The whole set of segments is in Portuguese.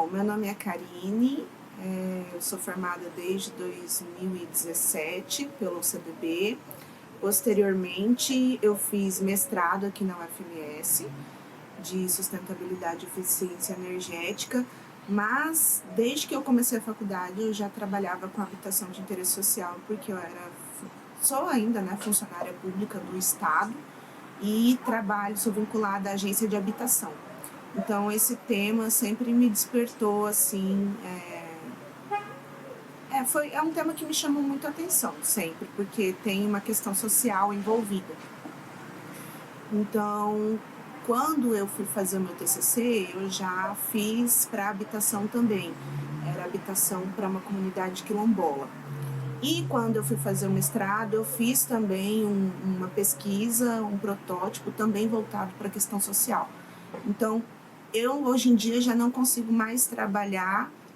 Bom, meu nome é Karine, eu sou formada desde 2017 pelo CDB. Posteriormente, eu fiz mestrado aqui na UFMS de sustentabilidade e eficiência energética, mas desde que eu comecei a faculdade eu já trabalhava com habitação de interesse social, porque sou ainda, né, funcionária pública do Estado e sou vinculada à agência de habitação. Então esse tema sempre me despertou assim, é um tema que me chamou muito a atenção sempre, porque tem uma questão social envolvida. Então, quando eu fui fazer o meu TCC, eu já fiz para habitação também. Era habitação para uma comunidade quilombola. E quando eu fui fazer o mestrado, eu fiz também uma pesquisa, um protótipo também voltado para a questão social. Então, eu hoje em dia já não consigo mais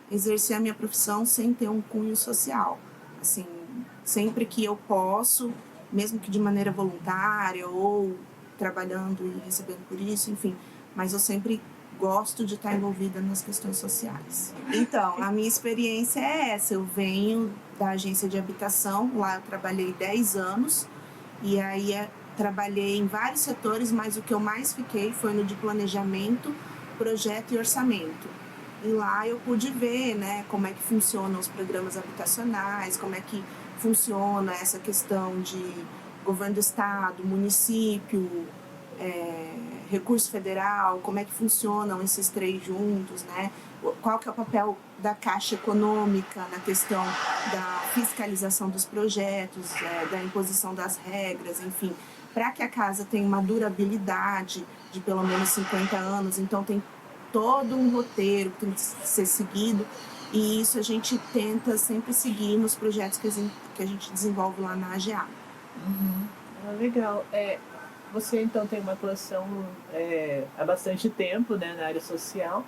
exercer a minha profissão sem ter um cunho social. Assim, sempre que eu posso, mesmo que de maneira voluntária ou trabalhando e recebendo por isso, enfim, mas eu sempre gosto de estar envolvida nas questões sociais. Então, a minha experiência é essa, eu venho da agência de habitação, lá eu trabalhei 10 anos, e aí trabalhei em vários setores, mas o que eu mais fiquei foi no de planejamento, projeto e orçamento. E lá eu pude ver, né, como é que funcionam os programas habitacionais, como é que funciona essa questão de governo do estado, município, recurso federal, como é que funcionam esses três juntos, né? Qual que é o papel da Caixa Econômica na questão da fiscalização dos projetos, da imposição das regras, enfim, para que a casa tenha uma durabilidade de pelo menos 50 anos, então tem todo um roteiro que tem que ser seguido, e isso a gente tenta sempre seguir nos projetos que a gente desenvolve lá na AGA. Legal. Você então tem uma atuação há bastante tempo, né, na área social.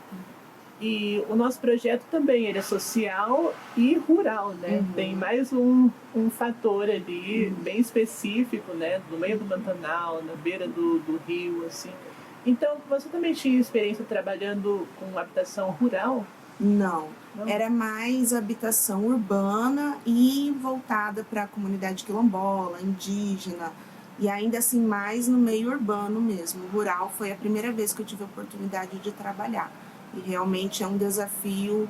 E o nosso projeto também ele é social e rural, né? Tem mais um fator ali bem específico, né? No meio do Pantanal, na beira do rio, assim. Então, você também tinha experiência trabalhando com habitação rural? Não, era mais habitação urbana e voltada para a comunidade quilombola, indígena, e ainda assim mais no meio urbano mesmo. O rural foi a primeira vez que eu tive a oportunidade de trabalhar. E realmente é um desafio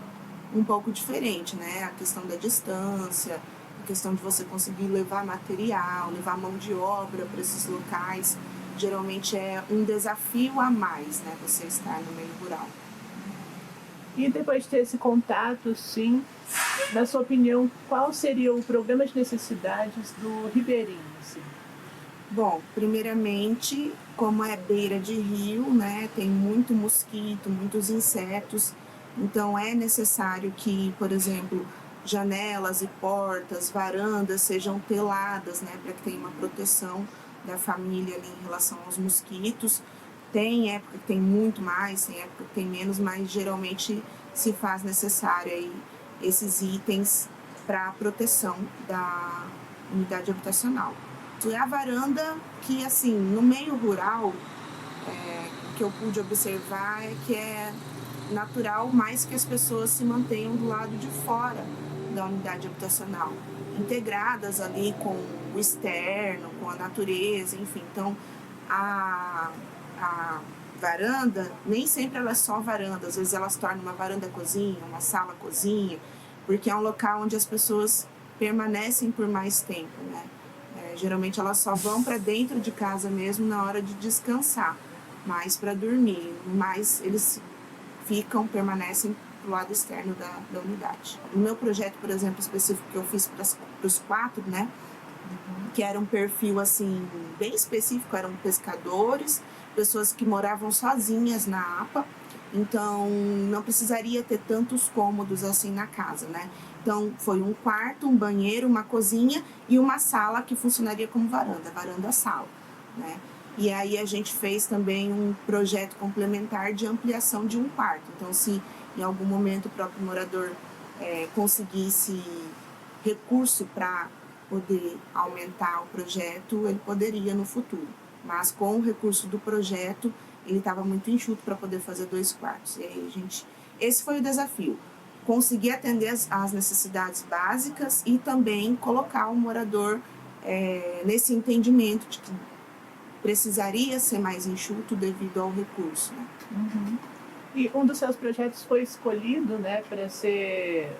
um pouco diferente, né? A questão da distância, a questão de você conseguir levar material, levar mão de obra para esses locais. Geralmente é um desafio a mais, né? Você estar no meio rural. E depois de ter esse contato, sim, na sua opinião, qual seria o programa de necessidades do ribeirinho? Assim? Bom, primeiramente, como é beira de rio, né, tem muito mosquito, muitos insetos, então é necessário que, por exemplo, janelas e portas, varandas sejam teladas, né, para que tenha uma proteção da família ali em relação aos mosquitos. Tem época que tem muito mais, tem época que tem menos, mas geralmente se faz necessário aí esses itens para a proteção da unidade habitacional. É a varanda que, assim, no meio rural, que eu pude observar é que é natural mais que as pessoas se mantenham do lado de fora da unidade habitacional, integradas ali com o externo, com a natureza, enfim. Então, a varanda, nem sempre ela é só varanda, às vezes ela se torna uma varanda-cozinha, uma sala-cozinha, porque é um local onde as pessoas permanecem por mais tempo, né? Geralmente elas só vão para dentro de casa mesmo na hora de descansar, mais para dormir, mas eles permanecem do lado externo da unidade. No meu projeto, por exemplo, específico que eu fiz para os 4, né, que era um perfil assim bem específico, eram pescadores, pessoas que moravam sozinhas na APA, então não precisaria ter tantos cômodos assim na casa, né? Então foi um quarto, um banheiro, uma cozinha e uma sala que funcionaria como varanda-sala, né? E aí a gente fez também um projeto complementar de ampliação de um quarto. Então, se em algum momento o próprio morador conseguisse recurso para poder aumentar o projeto, ele poderia no futuro. Mas com o recurso do projeto, ele estava muito enxuto para poder fazer 2 quartos. E aí a gente esse foi o desafio. Conseguir atender as necessidades básicas e também colocar o morador nesse entendimento de que precisaria ser mais enxuto devido ao recurso, né? Uhum. E um dos seus projetos foi escolhido, né, para ser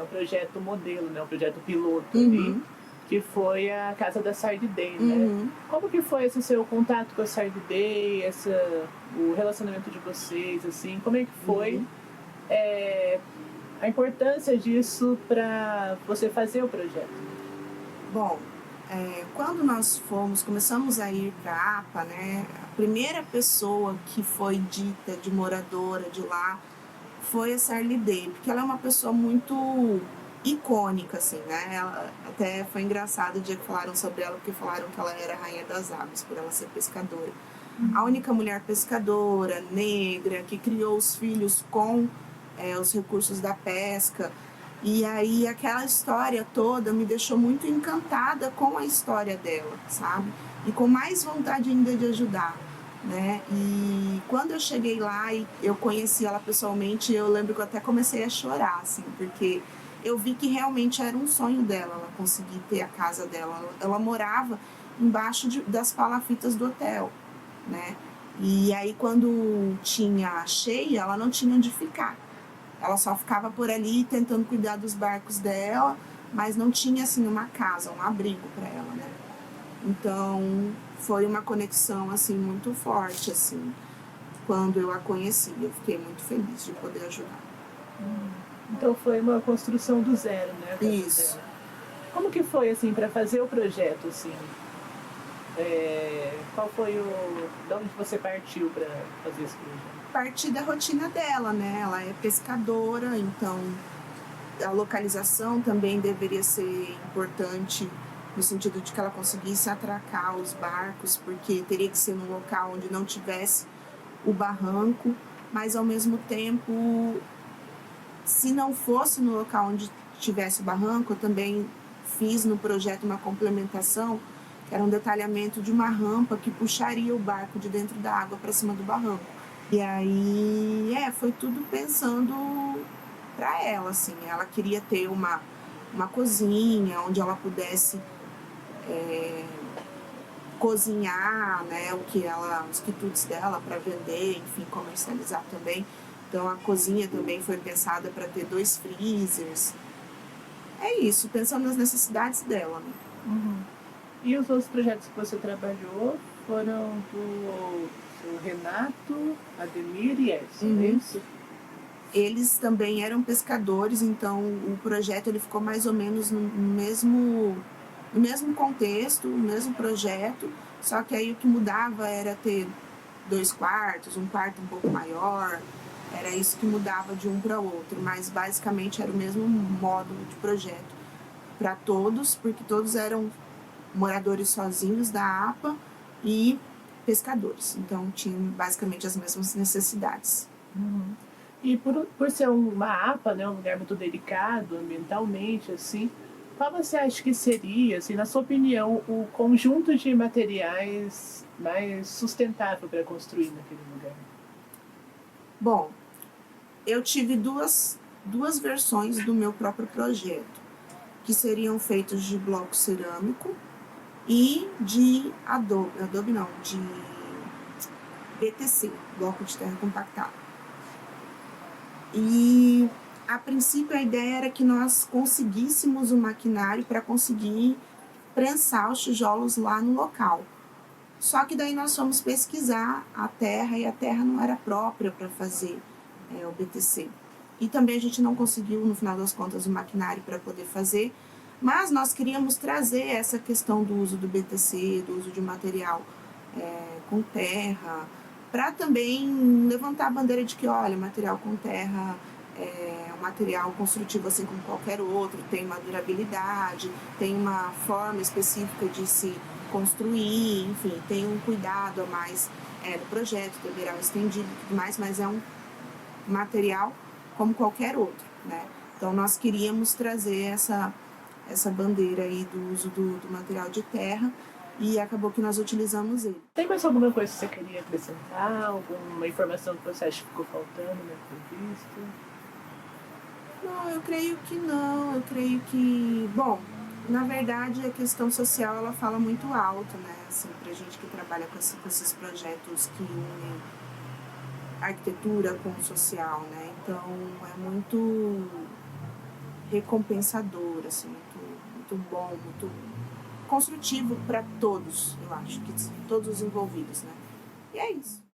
um projeto modelo, né, um projeto piloto ali, que foi a Casa da Side Day, né? Como que foi esse seu contato com a Side Day, o relacionamento de vocês, assim, como é que foi a importância disso para você fazer o projeto? Bom, quando nós começamos a ir para a APA, né, a primeira pessoa que foi dita de moradora de lá foi a Sarli Day, porque ela é uma pessoa muito icônica, assim, né? Ela, até foi engraçado o dia que falaram sobre ela, porque falaram que ela era a rainha das aves, por ela ser pescadora. A única mulher pescadora, negra, que criou os filhos com os recursos da pesca. E aí aquela história toda me deixou muito encantada com a história dela, sabe? E com mais vontade ainda de ajudar, né? E quando eu cheguei lá e eu conheci ela pessoalmente, eu lembro que eu até comecei a chorar, assim, porque eu vi que realmente era um sonho dela, ela conseguir ter a casa dela. Ela morava embaixo das palafitas do hotel, né? E aí quando tinha cheia, ela não tinha onde ficar. Ela só ficava por ali tentando cuidar dos barcos dela, mas não tinha assim uma casa, um abrigo para ela, né? Então foi uma conexão assim muito forte assim. Quando eu a conheci, eu fiquei muito feliz de poder ajudar. Então foi uma construção do zero, né? Isso. Como que foi assim para fazer o projeto, assim? Qual foi de onde você partiu para fazer esse projeto? Partir da rotina dela, né? Ela é pescadora, então a localização também deveria ser importante no sentido de que ela conseguisse atracar os barcos, porque teria que ser num local onde não tivesse o barranco, mas ao mesmo tempo, se não fosse no local onde tivesse o barranco, eu também fiz no projeto uma complementação, que era um detalhamento de uma rampa que puxaria o barco de dentro da água para cima do barranco. E aí, foi tudo pensando para ela, assim. Ela queria ter uma cozinha onde ela pudesse cozinhar, né, os quitutes dela para vender, enfim, comercializar também. Então a cozinha também foi pensada para ter 2 freezers. É isso, pensando nas necessidades dela, né? E os outros projetos que você trabalhou foram do seu Renato, Ademir e Edson, é isso? Eles também eram pescadores, então o projeto ele ficou mais ou menos no mesmo contexto, no mesmo projeto, só que aí o que mudava era ter 2 quartos, um quarto um pouco maior, era isso que mudava de um para outro, mas basicamente era o mesmo módulo de projeto para todos, porque todos eram moradores sozinhos da APA e pescadores, então tinham basicamente as mesmas necessidades. E por ser uma APA, né, um lugar muito delicado ambientalmente, assim, qual você acha que seria, assim, na sua opinião, o conjunto de materiais mais sustentável para construir naquele lugar? Bom, eu tive duas versões do meu próprio projeto, que seriam feitos de bloco cerâmico e de de BTC, bloco de terra compactado. E a princípio a ideia era que nós conseguíssemos um maquinário para conseguir prensar os tijolos lá no local. Só que daí nós fomos pesquisar a terra e a terra não era própria para fazer o BTC. E também a gente não conseguiu, no final das contas, o maquinário para poder fazer, mas nós queríamos trazer essa questão do uso do BTC, do uso de material com terra, para também levantar a bandeira de que, olha, material com terra é um material construtivo assim como qualquer outro, tem uma durabilidade, tem uma forma específica de se construir, enfim, tem um cuidado a mais do projeto, tem beiral estendido e tudo mais, mas é um material como qualquer outro, né? Então nós queríamos trazer essa bandeira aí do uso do material de terra e acabou que nós utilizamos ele. Tem mais alguma coisa que você queria acrescentar? Alguma informação que você acha que ficou faltando na entrevista? Não, eu creio que não. Eu creio que, bom, na verdade a questão social ela fala muito alto, né? Assim, pra gente que trabalha com esses projetos que unem arquitetura com o social, né? Então é muito recompensador, assim, muito bom, muito construtivo para todos, eu acho, que todos os envolvidos, né? E é isso.